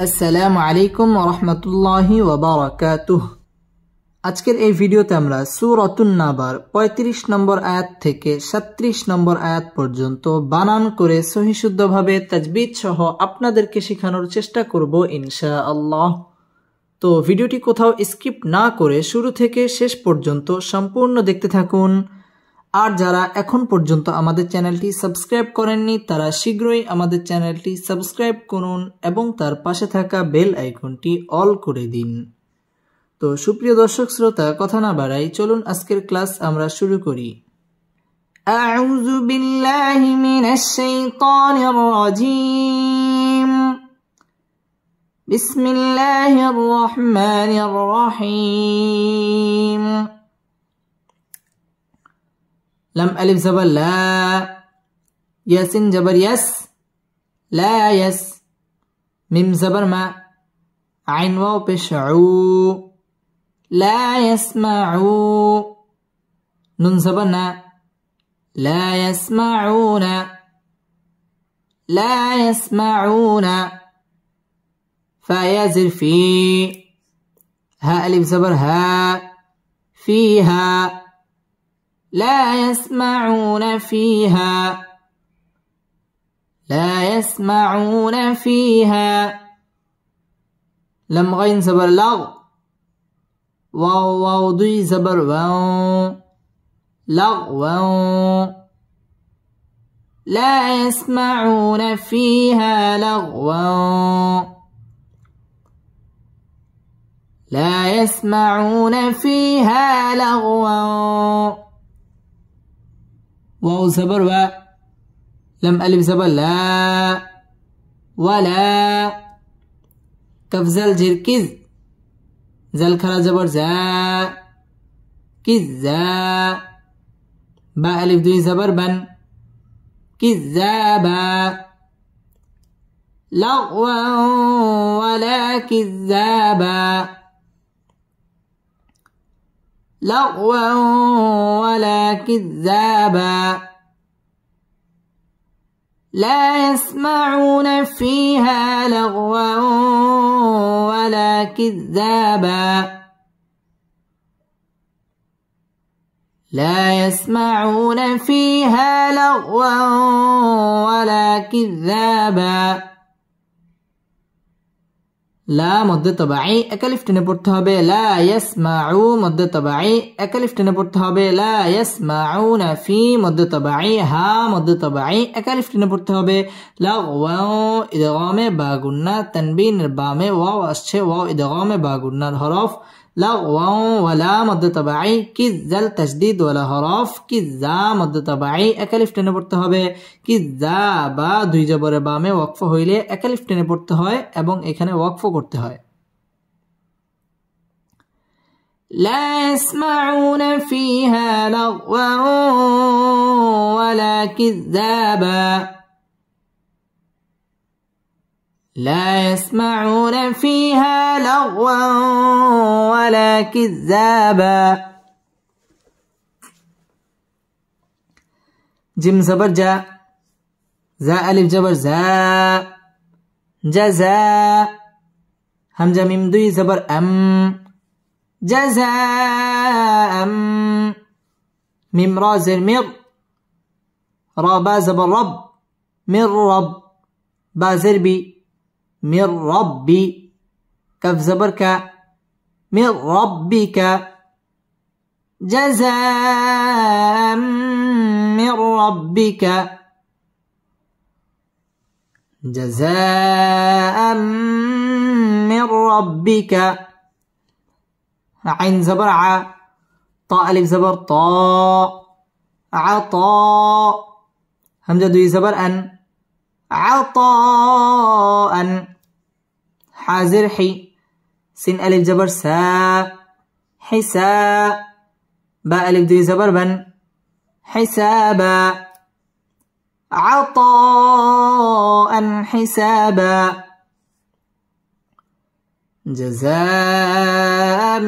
আসসালামু আলাইকুম ওয়া রাহমাতুল্লাহি ওয়া বারাকাতুহু। আজকের এই ভিডিওতে আমরা সূরাতুন নাবার 35 নম্বর আয়াত থেকে 37 নম্বর আয়াত পর্যন্ত বানান করে সহিশুদ্ধভাবে তাজবিদ সহ আপনাদেরকে শেখানোর চেষ্টা করব ইনশাআল্লাহ। তো ভিডিওটি কোথাও স্কিপ না করে শুরু থেকে শেষ পর্যন্ত সম্পূর্ণ দেখতে থাকুন। আর যারা এখন পর্যন্ত আমাদের চ্যানেলটি সাবস্ক্রাইব করেননি তারা শীঘ্রই আমাদের চ্যানেলটি সাবস্ক্রাইব করুন এবং তার পাশে থাকা বেল আইকনটি অল করে দিন। তো সুপ্রিয় দর্শক শ্রোতা, কথা না বাড়াই, চলুন আজকের ক্লাস আমরা শুরু করি। আউযু বিল্লাহি মিনাশ শাইতানির রাজীম। বিসমিল্লাহির রহমানির রহিম। لم ألف زبر لا، ياسين زبر يس، لا يس، ميم زبر ما، عين واو پیش عو، لا يسمعو، نون زبر نا، لا يسمعون، لا يسمعون، فا يا زر في، ها ألف زبر ها، فيها، لا يسمعون فيها، لا يسمعون فيها، لم غين زبر لغ، واو واو دوي زبر واو، لغوا، لا يسمعون فيها لغوا، لا يسمعون فيها لغوا، واو زبر و، لم ألف زبر لا، ولا، كف زل جر كز، زل خرا زبر زا، كزا، با ألف دوي زبر بن، كذابا، لغوا ولا كذابا، لغوا ولا كذابا، لا يسمعون فيها لغوا ولا كذابا، لا يسمعون فيها لغوا ولا كذابا। লা মধ্যে তবাই একালিফ টেনে পড়তে হবে, লা ইয়াসমাউ মধ্যে তবাই একালিফ টেনে পড়তে হবে, লা ইয়াসমাউনা ফি মধ্যে তবাই হা মধ্যে তবাই একালিফ টেনে পড়তে হবে, লাগওয়াও ইদগামে বা গুন্না, তানবিনের বামে ওয়াও আসছে, ওয়াও ইদগামে বা গুন্নার হরফ, লাগওয়াও ওয়ালা মধ্যে তবাই, কিজাল তাসদীদ ওয়ালা হরফ, কিজা মধ্যে তবাই একালিফ টেনে পড়তে হবে, কিজা বা দুই জবরের বামে ওয়াকফ হইলে একালিফ টেনে পড়তে হয় এবং এখানে ওয়াকফ করতে হয়। لا يسمعون فيها لغوا ولا كذابا، لا يسمعون فيها لغوا ولا كذابا، جيم زبر جا، زا ألف جبر زا، جزاء، همزة ميم دوي زبر أم، جزاء، ميم را زر مر، را با زبر رب، مر رب، با زر بي، من ربي، كف زبر كا، من ربك، جزاء من ربك، جزاء من ربك، عين زبر ع، طاء ألف زبر طاء، عطاء، همزة دوي زبر أن، عطاء، حازر حي، سين ألف زبر سا، حساء، با ألف دوي زبر بن، حسابا، عطاء حسابا، جزاء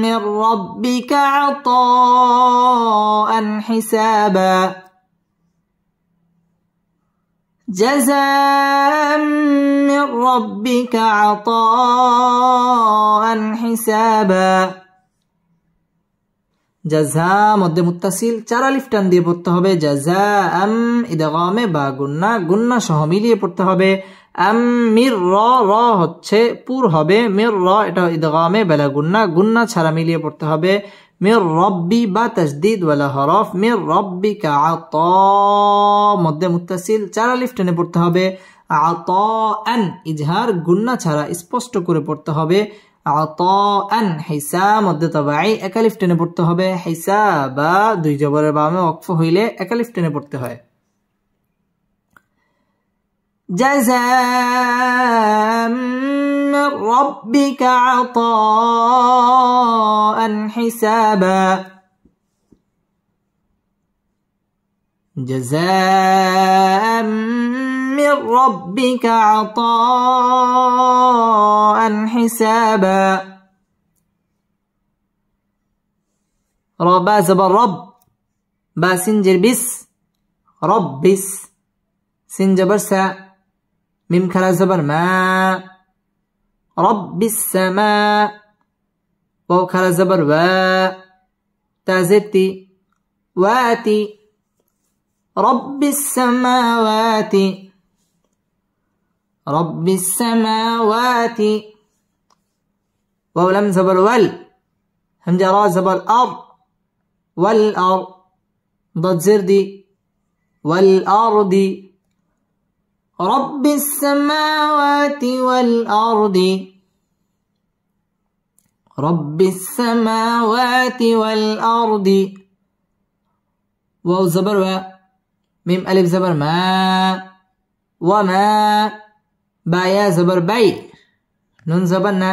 من ربك عطاء حسابا، জাযাআম মির রাব্বিকা আতাআন হিসাবা। জাযা মধ্যে মুত্তাসিল 4 আলিফ টান দিয়ে পড়তে হবে। জাযাআম ইদগামে বা গুন্না, গুন্না সহ মিলিয়ে পড়তে হবে। আম মির র হচ্ছে পুর হবে, মির র এটা ইদগামে বেলা গুন্না, গুন্না ছাড়া মিলিয়ে পড়তে হবে। মির রব্বি বা তাসদীদ ওয়ালা হরফ, মির রব্বিকা আতা মধ্যে মুত্তাসিল 4 আলিফ টেনে পড়তে হবে। আতাআন ইজহার গুন্না ছাড়া স্পষ্ট করে পড়তে হবে। আতাআন হিসা মধ্যে তাবাই 1 আলিফ টেনে পড়তে হবে। হিসাবা 2 জবরের বামে ওয়াকফ হইলে 1 আলিফ টেনে পড়তে হয়। জাযাআম মির রাব্বিকা আতাআন হিসাবা। জাযাআম মির রাব্বিকা আতাআন হিসাবা। রবা জবর রব, বা সিন জের বিস, রব্বিস। সিন জবর সা, মিম খারা জবর মা, রব্বিস সামা। ওয়াও খারা জবর ওয়া, তা জের তি, ওয়াতি। রব্বিস সামাওয়াতি, রব্বিস সামাওয়াতি। ওয়াও লাম জবর ওয়াল, হামজা রা জবর আর, ওয়াল আর। ضاد زر دي، والأرض. رب السماوات والأرض، رب السماوات والأرض. واو زبر و، ميم ألف زبر ما، وما. با يا زبر بي، نون زبرنا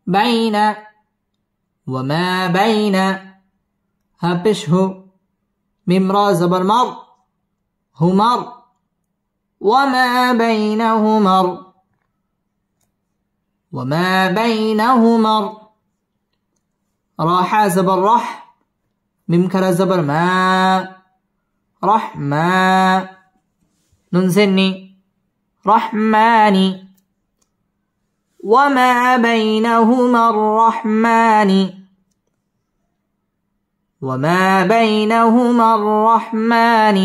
بين. وما بين، ها بش هو، ميم را زبر مر، همر. وما بينهما، وما بينهما. راح زبر رح، ميم كرا زبر ما، رحما. نون سني رحماني. وما بينهما الرحمن، وما بينهما الرحمن.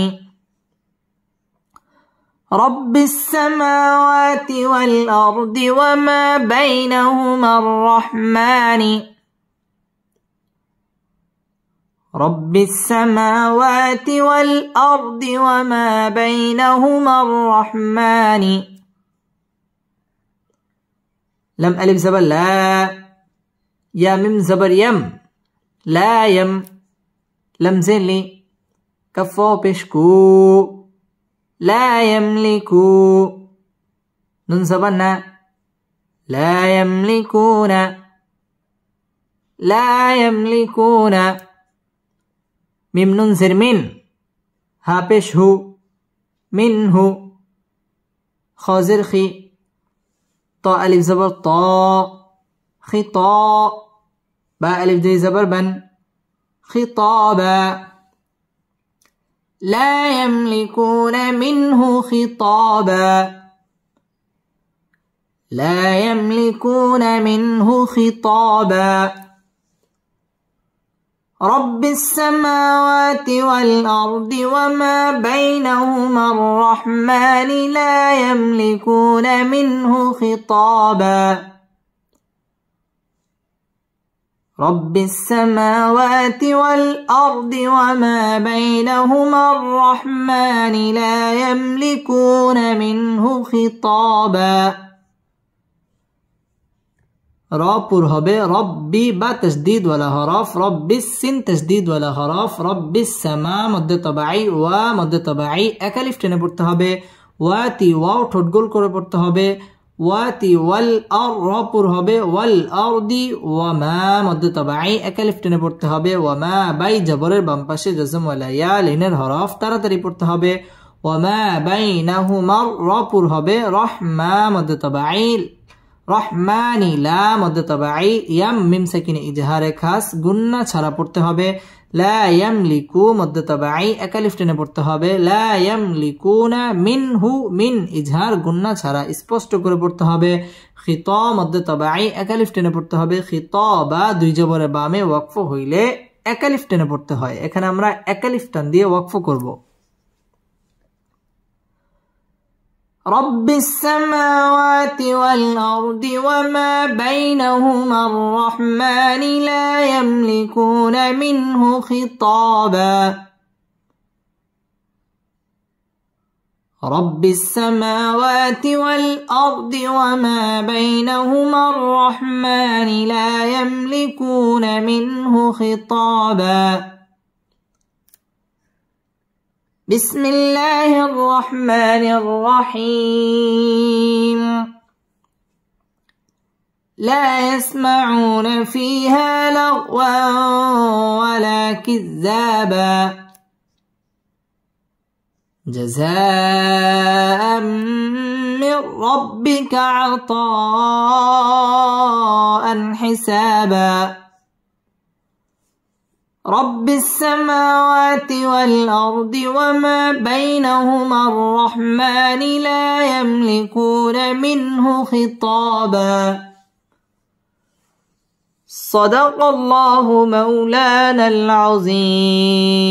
رب السماوات والأرض وما بينهما الرحمن. رب السماوات والأرض وما بينهما الرحمن. لم ألف زبر لا، يا ميم زبر يم، لا يم. لم زين لي، كفو بشكو، لا يملكو. نون زبرنا لا يملكون، لا يملكون. ميم نون زر من، ها بش هو، منه. خازر خي، طا ألف زبر طا، خطا. با ألف دي زبر بن، خطابا. لا يملكون منه خطابا، لا يملكون منه خطابا. رب السماوات والأرض وما بينهما الرحمن لا يملكون منه خطابا. رب السماوات والأرض وما بينهما الرحمن لا يملكون منه خطابا. رابور হবে রব্বি বা তাসদীদ ওয়ালা হরফ, রব্বিস সিন তাসদীদ ওয়ালা হরফ, রব্বিস সামা মধ্যে তাবাই, ওয়া মধ্যে তাবাই 1 আলিফ টেনে পড়তে হবে। ওয়াতি ওয়াও ঠোঁট গোল করে পড়তে হবে। ওয়াতি ওয়াল আর রপুর হবে ওয়াল আরদি। ওয়ামা মধ্যে তাবাই 1 আলিফ টেনে পড়তে হবে। ওয়ামা বাই জবরের বাম পাশে জজম ওয়ালা ইয়া লিনের হরফ তাড়াতাড়ি পড়তে হবে। ওয়ামা বাইনাহুমা রপুর হবে রহমা মধ্যে তাবাই, রহমানি লা মধ্যে তাবাই, ইয়াম মিম সাকিনে ইজহারে খাস গুন্না ছাড়া পড়তে হবে। লা ইয়ামলিকু মদ্দে তাবাঈ এক আলিফ টেনে পড়তে হবে। লা ইয়ামলিকুনা মিনহু মিন ইজহার গুন্না ছাড়া স্পষ্ট করে পড়তে হবে। খিতা মদ্দে তাবাঈ এক আলিফ টেনে পড়তে হবে। খিতাবা দুই জবরে বামে ওয়াকফ হইলে এক আলিফ টেনে পড়তে হয়। এখানে আমরা এক আলিফ টান দিয়ে ওয়াকফ করব। رب السماوات والأرض وما بينهما الرحمن لا يملكون منه خطابا رب السماوات والأرض وما بينهما الرحمن لا يملكون منه خطابا بسم الله الرحمن الرحيم لا يسمعون فيها لغوا ولا كذابا جزاء من ربك عطاء حسابا رب السماوات والأرض وما بينهما الرحمن لا يملكون منه خطابا صدق الله مولانا العظيم।